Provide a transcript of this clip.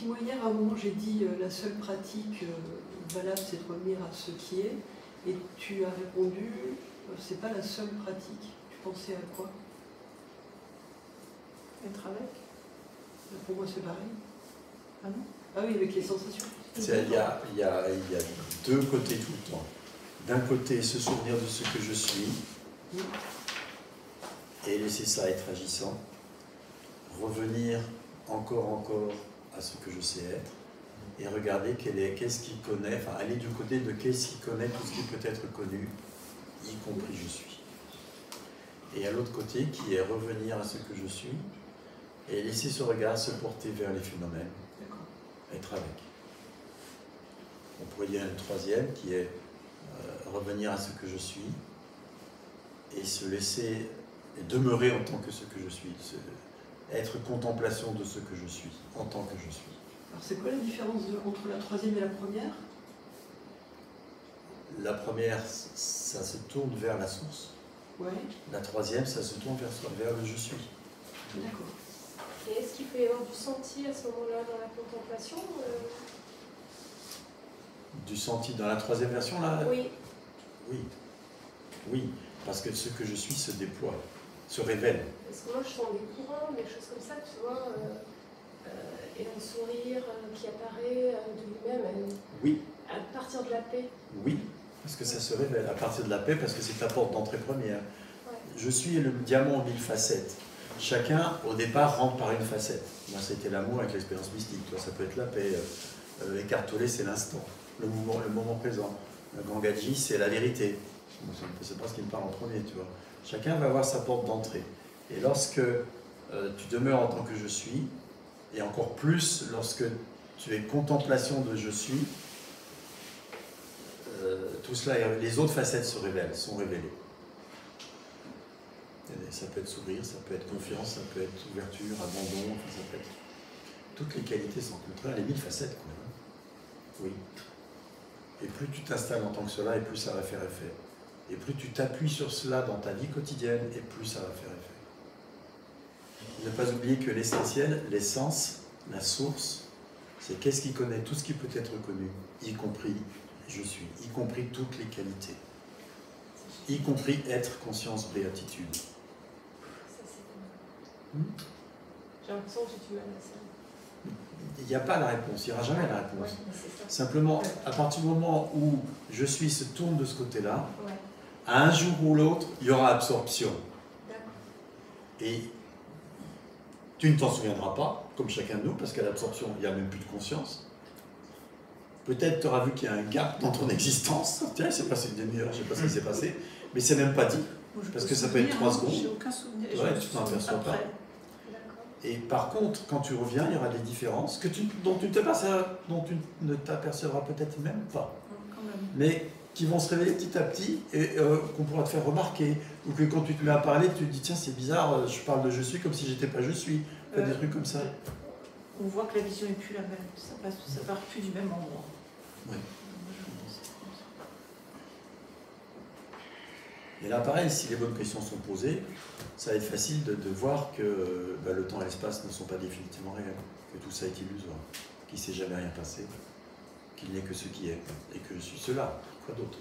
Dis-moi, hier, à un moment, j'ai dit la seule pratique valable, c'est de revenir à ce qui est. Et tu as répondu, c'est pas la seule pratique. Tu pensais à quoi? Être avec. Pour moi, c'est pareil. Ah non? Ah oui, avec les sensations. Il y a deux côtés tout le temps. D'un côté, se souvenir de ce que je suis, et laisser ça être agissant. Revenir encore à ce que je sais être, et regarder qu'est-ce qui connaît, enfin aller du côté de qu'est-ce qui connaît tout ce qui peut être connu, y compris je suis. Et à l'autre côté, qui est revenir à ce que je suis, et laisser ce regard se porter vers les phénomènes, être avec. On pourrait dire une troisième qui est revenir à ce que je suis et se laisser demeurer en tant que ce que je suis, être contemplation de ce que je suis, en tant que je suis. Alors c'est quoi la différence entre la troisième et la première? La première, ça se tourne vers la source. Ouais. La troisième, ça se tourne vers le je suis. D'accord. Et est-ce qu'il peut y avoir du senti à ce moment-là dans la contemplation Du senti dans la troisième version, là? Oui. Oui, parce que ce que je suis se déploie, se révèle. Parce que moi, je sens des courants, des choses comme ça, tu vois, et un sourire qui apparaît de lui-même. Oui. À partir de la paix. Oui, parce que ça se révèle à partir de la paix, parce que c'est ta porte d'entrée première. Ouais. Je suis le diamant aux 1000 facettes. Chacun, au départ, rentre par une facette. Moi, c'était l'amour avec l'expérience mystique. Toi, ça peut être la paix. Écartolé, c'est l'instant. Le moment présent. Le Gangaji, c'est la vérité. C'est pas ce qui me parle en premier, tu vois. Chacun va avoir sa porte d'entrée. Et lorsque tu demeures en tant que je suis, et encore plus lorsque tu es contemplation de je suis, tout cela, les autres facettes se révèlent, sont révélées. Et ça peut être sourire, ça peut être confiance, ça peut être ouverture, abandon, enfin, ça peut être... Toutes les qualités sont contraires, les 1000 facettes, quoi. Oui. Et plus tu t'installes en tant que cela, et plus ça va faire effet. Et plus tu t'appuies sur cela dans ta vie quotidienne, et plus ça va faire effet. Ne pas oublier que l'essentiel, l'essence, la source, c'est qu'est-ce qui connaît tout ce qui peut être connu, y compris je suis, y compris toutes les qualités, y compris être, conscience, béatitude. J'ai l'impression que j'ai du mal à ça. Il n'y a pas la réponse, il n'y aura jamais la réponse. Ouais, c'est ça. Simplement, à partir du moment où je suis se tourne de ce côté-là, Ouais. à un jour ou l'autre, il y aura absorption. D'accord. Et tu ne t'en souviendras pas, comme chacun de nous, parce qu'à l'absorption, il n'y a même plus de conscience. Peut-être tu auras vu qu'il y a un gap dans ton existence. Tiens, il s'est passé une demi-heure, je ne sais pas ce qui s'est passé, mais c'est même pas dit. Parce que ça peut être 3 secondes. J'ai aucun souvenir. Ouais, tu t'en aperçois pas. D'accord. Et par contre, quand tu reviens, il y aura des différences dont tu ne t'apercevras peut-être même pas. Quand même. Mais qui vont se révéler petit à petit et qu'on pourra te faire remarquer. Ou que quand tu te mets à parler, tu te dis tiens, c'est bizarre, je parle de je suis comme si j'étais pas je suis. Des trucs comme ça. On voit que la vision n'est plus la même. Ça part plus du même endroit. Oui. Et là, pareil, si les bonnes questions sont posées, ça va être facile de voir que le temps et l'espace ne sont pas définitivement réels, que tout ça est illusoire, qu'il ne s'est jamais rien passé, qu'il n'est que ce qui est, et que je suis cela, quoi d'autre.